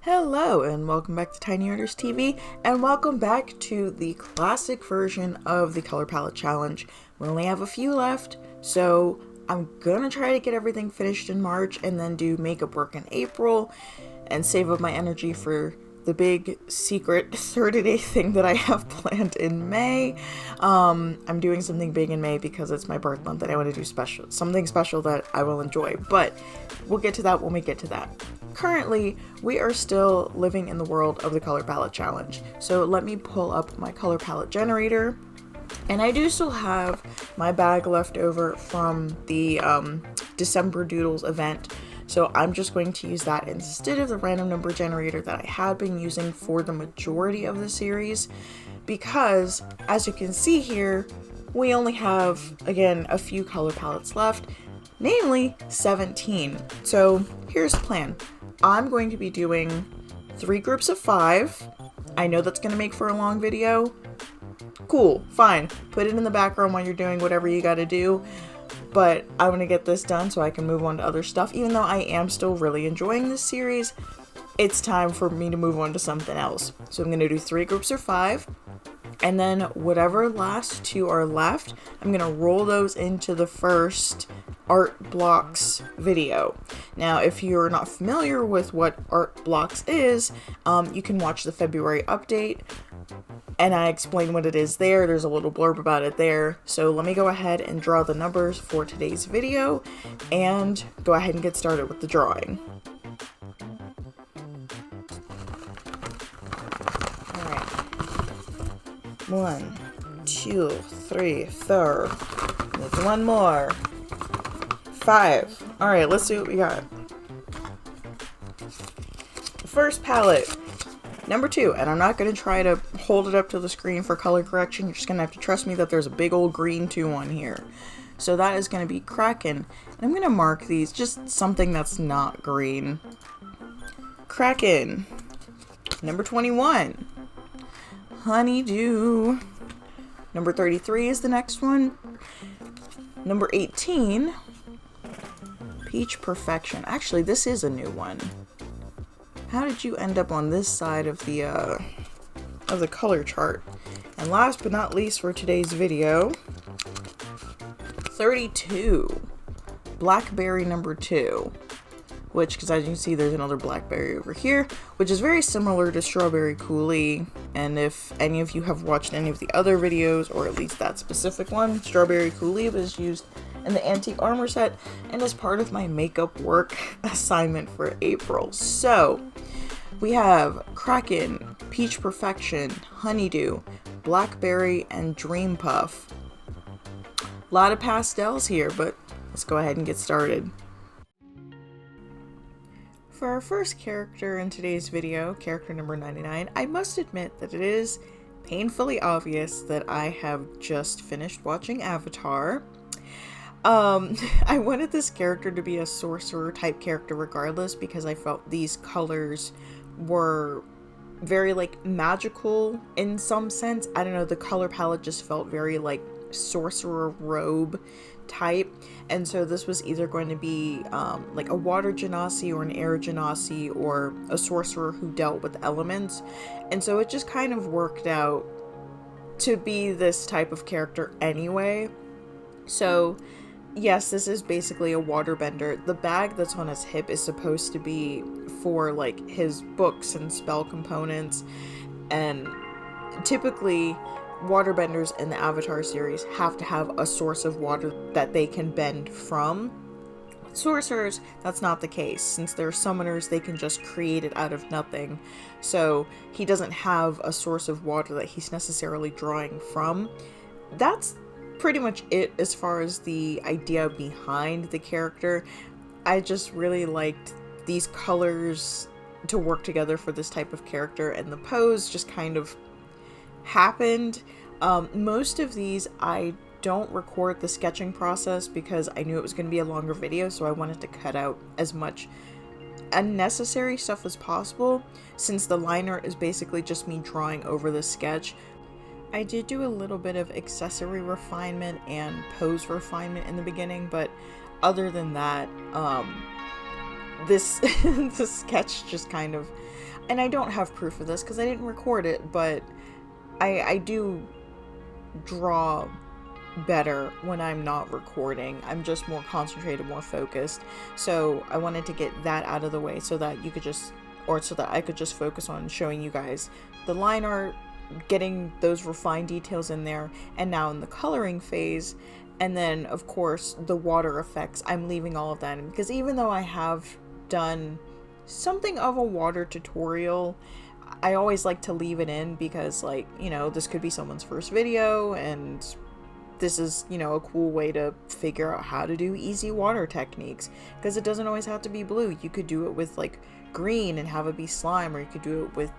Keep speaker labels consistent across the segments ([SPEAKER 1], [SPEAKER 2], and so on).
[SPEAKER 1] Hello and welcome back to Tiny Artist TV, and welcome back to the classic version of the color palette challenge. We only have a few left, so I'm gonna try to get everything finished in March and then do makeup work in April and save up my energy for the big secret 30-day thing that I have planned in May. I'm doing something big in May because it's my birth month and I want to do something special that I will enjoy, but we'll get to that when we get to that. Currently, we are still living in the world of the color palette challenge. So let me pull up my color palette generator. And I do still have my bag left over from the December Doodles event. So I'm just going to use that instead of the random number generator that I had been using for the majority of the series. Because, as you can see here, we only have, again, a few color palettes left. Namely, 17. So here's the plan. I'm going to be doing 3 groups of 5. I know that's going to make for a long video. Cool, fine. Put it in the background while you're doing whatever you gotta do. But I want to get this done so I can move on to other stuff. Even though I am still really enjoying this series, it's time for me to move on to something else. So I'm going to do 3 groups of 5. And then whatever last 2 are left, I'm going to roll those into the first Art Blocks video. Now, if you're not familiar with what Art Blocks is, you can watch the February update, and I explain what it is there. There's a little blurb about it there. So let me go ahead and draw the numbers for today's video, and go ahead and get started with the drawing. Alright. 1, 2, 3, 4. There's one more. 5. Alright, let's see what we got. The first palette, number 2, and I'm not going to try to hold it up to the screen for color correction. You're just going to have to trust me that there's a big old green 2 on here. So that is going to be Kraken. And I'm going to mark these, just something that's not green. Kraken. Number 21. Honeydew. Number 33 is the next one. Number 18. Peach Perfection. Actually, this is a new one. How did you end up on this side of the color chart? And last but not least for today's video, 32. Blackberry number 2. Which, because as you can see, there's another blackberry over here, which is very similar to Strawberry Coulee. And if any of you have watched any of the other videos, or at least that specific one, Strawberry Coulee was used in the Antique Armor set and as part of my makeup work assignment for April. So we have Kraken, Peach Perfection, Honeydew, Blackberry, and Dream Puff. A lot of pastels here, but let's go ahead and get started. For our first character in today's video, character number 99, I must admit that it is painfully obvious that I have just finished watching Avatar. I wanted this character to be a sorcerer type character regardless, because I felt these colors were very like magical in some sense. I don't know, the color palette just felt very like sorcerer robe type, and so this was either going to be like a water genasi or an air genasi or a sorcerer who dealt with elements, and so it just kind of worked out to be this type of character anyway. So yes, this is basically a waterbender. The bag that's on his hip is supposed to be for like his books and spell components, and typically waterbenders in the Avatar series have to have a source of water that they can bend from. With sorcerers, that's not the case. Since they're summoners, they can just create it out of nothing. So he doesn't have a source of water that he's necessarily drawing from. That's pretty much it as far as the idea behind the character. I just really liked these colors to work together for this type of character, and the pose just kind of happened. Most of these I don't record the sketching process because I knew it was going to be a longer video, so I wanted to cut out as much unnecessary stuff as possible, since the line art is basically just me drawing over the sketch. I did do a little bit of accessory refinement and pose refinement in the beginning, but other than that, this sketch just kind of, and I don't have proof of this because I didn't record it, but I do draw better when I'm not recording. I'm just more concentrated, more focused. So I wanted to get that out of the way so that you could just, or so that I could just focus on showing you guys the line art, getting those refined details in there, and now in the coloring phase. And then of course the water effects, I'm leaving all of that in, because even though I have done something of a water tutorial, I always like to leave it in because, like, you know, this could be someone's first video, and this is, you know, a cool way to figure out how to do easy water techniques, because it doesn't always have to be blue. You could do it with like green and have it be slime, or you could do it with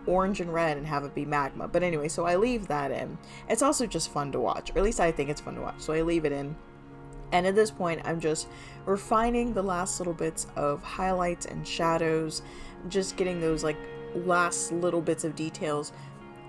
[SPEAKER 1] orange and red and have it be magma. But anyway, so I leave that in. It's also just fun to watch, or at least I think it's fun to watch, so I leave it in. And at this point, I'm just refining the last little bits of highlights and shadows, just getting those like last little bits of details.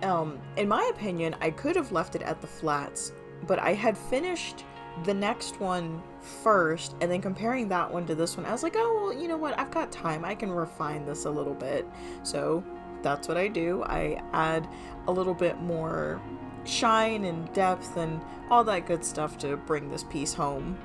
[SPEAKER 1] In my opinion, I could have left it at the flats, but I had finished the next one first, and then comparing that one to this one, I was like, oh, well, you know what? I've got time. I can refine this a little bit. So that's what I do. I add a little bit more shine and depth and all that good stuff to bring this piece home.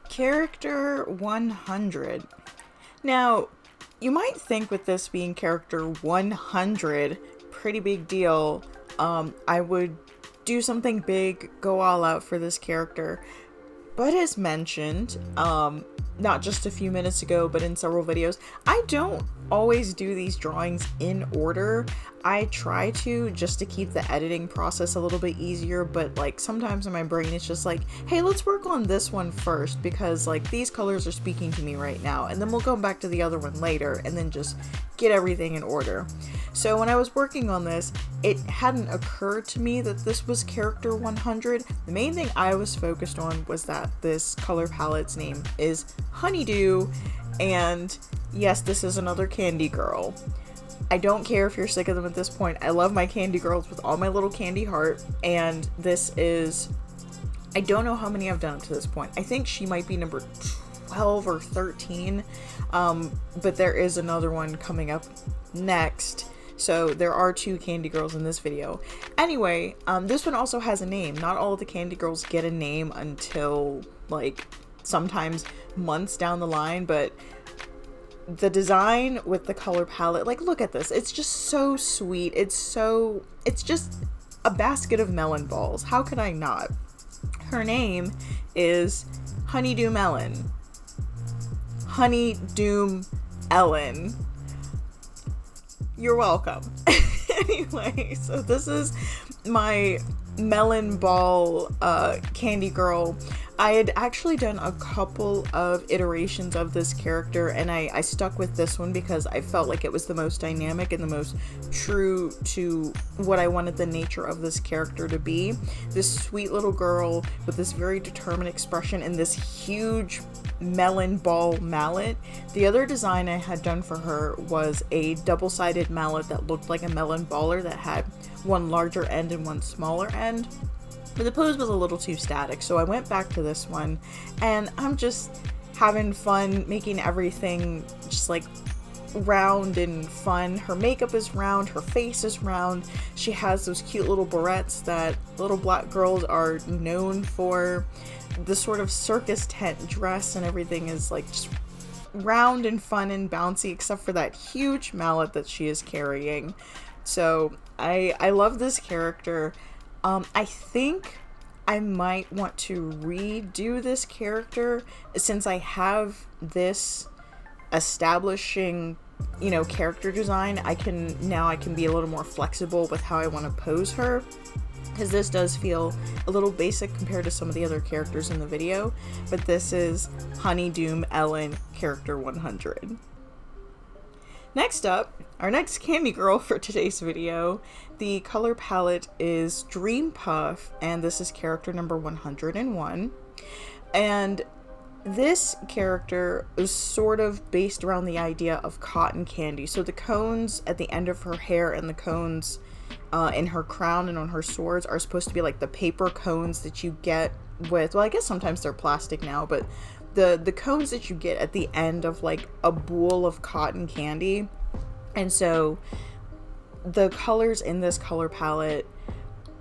[SPEAKER 1] Character 100. Now, you might think with this being character 100, pretty big deal, I would do something big, go all out for this character. But as mentioned, not just a few minutes ago, but in several videos, I don't always do these drawings in order. I try to, just to keep the editing process a little bit easier, but like sometimes in my brain it's just like, hey, let's work on this one first because like these colors are speaking to me right now, and then we'll go back to the other one later and then just get everything in order. So when I was working on this, it hadn't occurred to me that this was character 100. The main thing I was focused on was that this color palette's name is Honeydew, and yes, this is another candy girl. I don't care if you're sick of them at this point. I love my candy girls with all my little candy heart, and this is, I don't know how many I've done up to this point. I think she might be number 12 or 13, but there is another one coming up next. So there are 2 candy girls in this video. Anyway, this one also has a name. Not all of the candy girls get a name until like sometimes months down the line, but the design with the color palette, like look at this, it's just so sweet. It's just a basket of melon balls. How could I not? Her name is Honeydew Melon. Honeydew Ellen. You're welcome. Anyway, so this is my melon ball candy girl. I had actually done a couple of iterations of this character, and I stuck with this one because I felt like it was the most dynamic and the most true to what I wanted the nature of this character to be. This sweet little girl with this very determined expression and this huge melon ball mallet. The other design I had done for her was a double-sided mallet that looked like a melon baller that had one larger end and one smaller end. But the pose was a little too static, so I went back to this one, and I'm just having fun making everything just like round and fun. Her makeup is round, her face is round, she has those cute little barrettes that little black girls are known for. The sort of circus tent dress and everything is like just round and fun and bouncy, except for that huge mallet that she is carrying. So I love this character. I think I might want to redo this character since I have this establishing, you know, character design. I can be a little more flexible with how I want to pose her, because this does feel a little basic compared to some of the other characters in the video, but this is Honeydew Ellen character 100. Next up, our next candy girl for today's video, the color palette is Dream Puff, and this is character number 101. And this character is sort of based around the idea of cotton candy. So the cones at the end of her hair and the cones in her crown and on her swords are supposed to be like the paper cones that you get with, well, I guess sometimes they're plastic now, but the cones that you get at the end of like a bowl of cotton candy. And so the colors in this color palette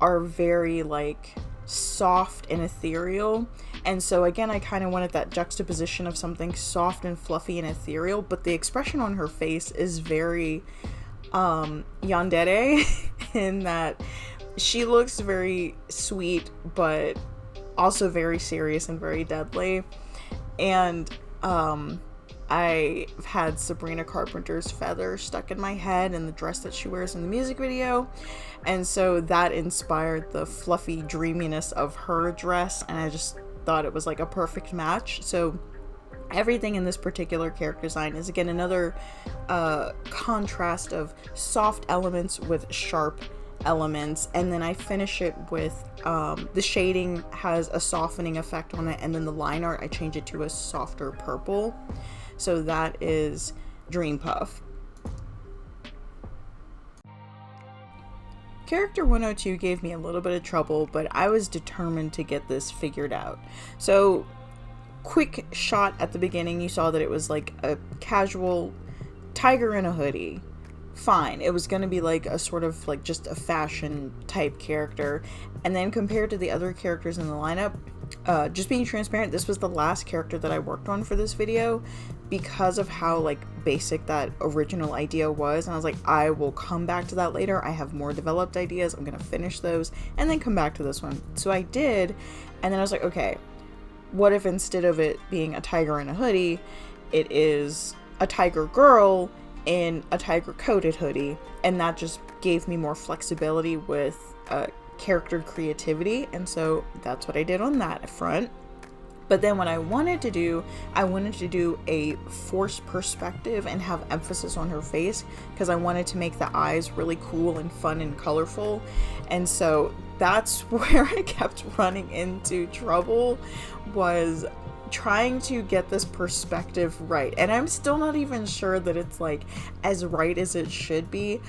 [SPEAKER 1] are very like soft and ethereal. And so again, I kind of wanted that juxtaposition of something soft and fluffy and ethereal, but the expression on her face is very yandere in that she looks very sweet but also very serious and very deadly. And I've had Sabrina Carpenter's feather stuck in my head and the dress that she wears in the music video, and so that inspired the fluffy dreaminess of her dress, and I just thought it was like a perfect match. So everything in this particular character design is again another contrast of soft elements with sharp elements, and then I finish it with the shading has a softening effect on it, and then the line art I change it to a softer purple. So that is Dream Puff. Character 102 gave me a little bit of trouble, but I was determined to get this figured out. So quick shot at the beginning, you saw that it was like a casual tiger in a hoodie. Fine, it was gonna be like a sort of like just a fashion type character. And then compared to the other characters in the lineup, just being transparent, this was the last character that I worked on for this video because of how like basic that original idea was, and I was like, I will come back to that later. I have more developed ideas, I'm gonna finish those and then come back to this one. So I did, and then I was like, okay, what if instead of it being a tiger in a hoodie, it is a tiger girl in a tiger coated hoodie? And that just gave me more flexibility with character creativity, and so that's what I did on that front. But then what I wanted to do a forced perspective and have emphasis on her face, because I wanted to make the eyes really cool and fun and colorful. And so that's where I kept running into trouble, was trying to get this perspective right. And I'm still not even sure that it's like as right as it should be.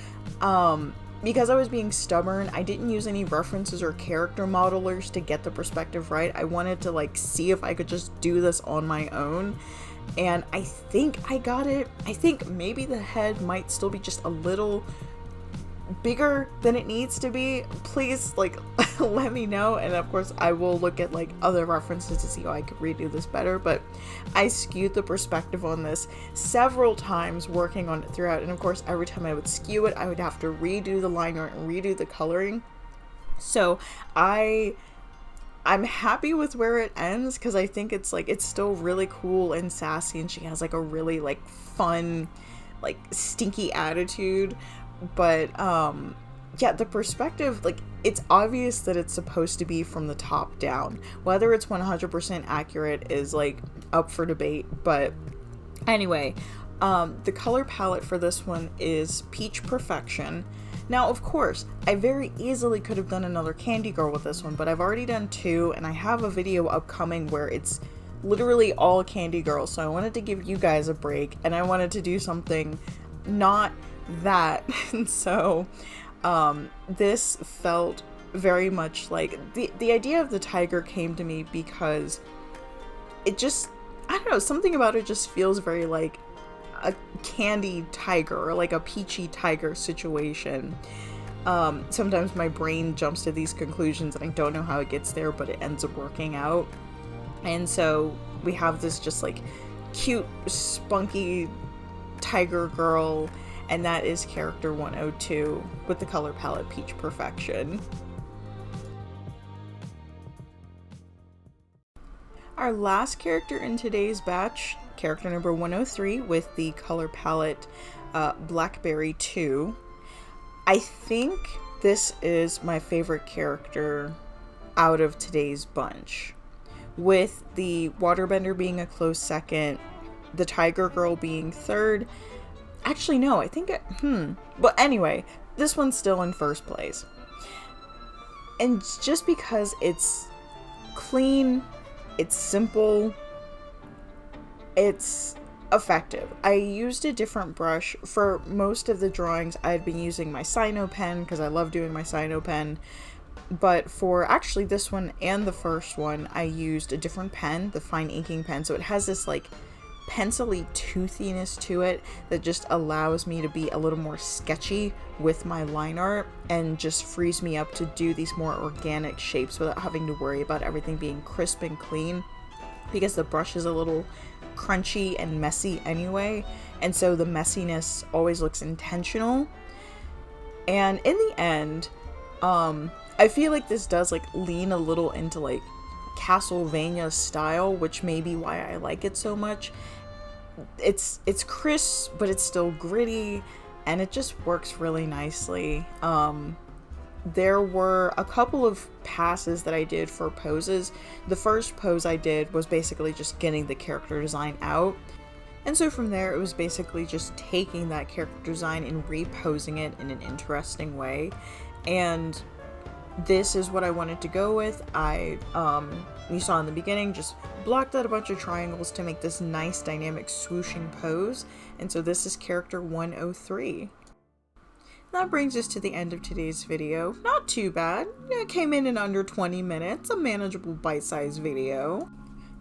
[SPEAKER 1] Because I was being stubborn, I didn't use any references or character modelers to get the perspective right. I wanted to like see if I could just do this on my own, and I think I got it. I think maybe the head might still be just a little bigger than it needs to be. Please like let me know, and of course I will look at like other references to see how I could redo this better. But I skewed the perspective on this several times working on it throughout, and of course every time I would skew it I would have to redo the line art and redo the coloring. So I'm happy with where it ends, because I think it's like it's still really cool and sassy, and she has like a really like fun like stinky attitude. But yeah, the perspective, like it's obvious that it's supposed to be from the top down. Whether it's 100% accurate is like up for debate, but anyway, the color palette for this one is Peach Perfection. Now, of course, I very easily could have done another candy girl with this one, but I've already done two, and I have a video upcoming where it's literally all candy girls, so I wanted to give you guys a break, and I wanted to do something not that. And so this felt very much like the idea of the tiger came to me because it just, I don't know, something about it just feels very like a candy tiger, or like a peachy tiger situation. Sometimes my brain jumps to these conclusions and I don't know how it gets there, but it ends up working out. And so we have this just like cute, spunky tiger girl, and that is character 102 with the color palette Peach Perfection. Our last character in today's batch, character number 103 with the color palette Blackberry 2. I think this is my favorite character out of today's bunch, with the waterbender being a close second, the tiger girl being third. Actually, no, I think But anyway, this one's still in first place. And just because it's clean, it's simple, it's effective. I used a different brush. For most of the drawings, I had been using my Sino pen because I love doing my Sino pen. But for actually this one and the first one, I used a different pen, the fine inking pen. So it has this like pencil-y toothiness to it that just allows me to be a little more sketchy with my line art and just frees me up to do these more organic shapes without having to worry about everything being crisp and clean, because the brush is a little crunchy and messy anyway, and so the messiness always looks intentional. And in the end, I feel like this does like lean a little into like Castlevania style, which may be why I like it so much. It's crisp, but it's still gritty, and it just works really nicely. There were a couple of passes that I did for poses. The first pose I did was basically just getting the character design out. And so from there, it was basically just taking that character design and reposing it in an interesting way. And this is what I wanted to go with. You saw in the beginning, just blocked out a bunch of triangles to make this nice dynamic swooshing pose. And so this is character 103. That brings us to the end of today's video. Not too bad. It came in under 20 minutes, a manageable bite-sized video.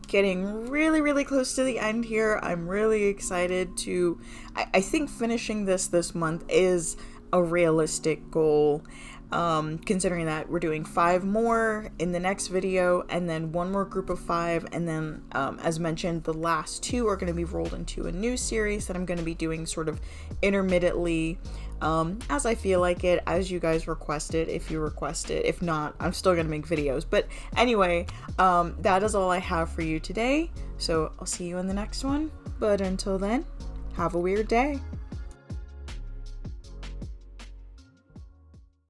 [SPEAKER 1] Getting really close to the end here. I'm really excited to, I think finishing this month is a realistic goal. Considering that we're doing 5 more in the next video, and then 1 more group of 5, and then as mentioned, the last 2 are going to be rolled into a new series that I'm going to be doing sort of intermittently, as I feel like it, as you guys request it, if you request it. If not, I'm still going to make videos. But anyway, that is all I have for you today, so I'll see you in the next one. But until then, have a weird day.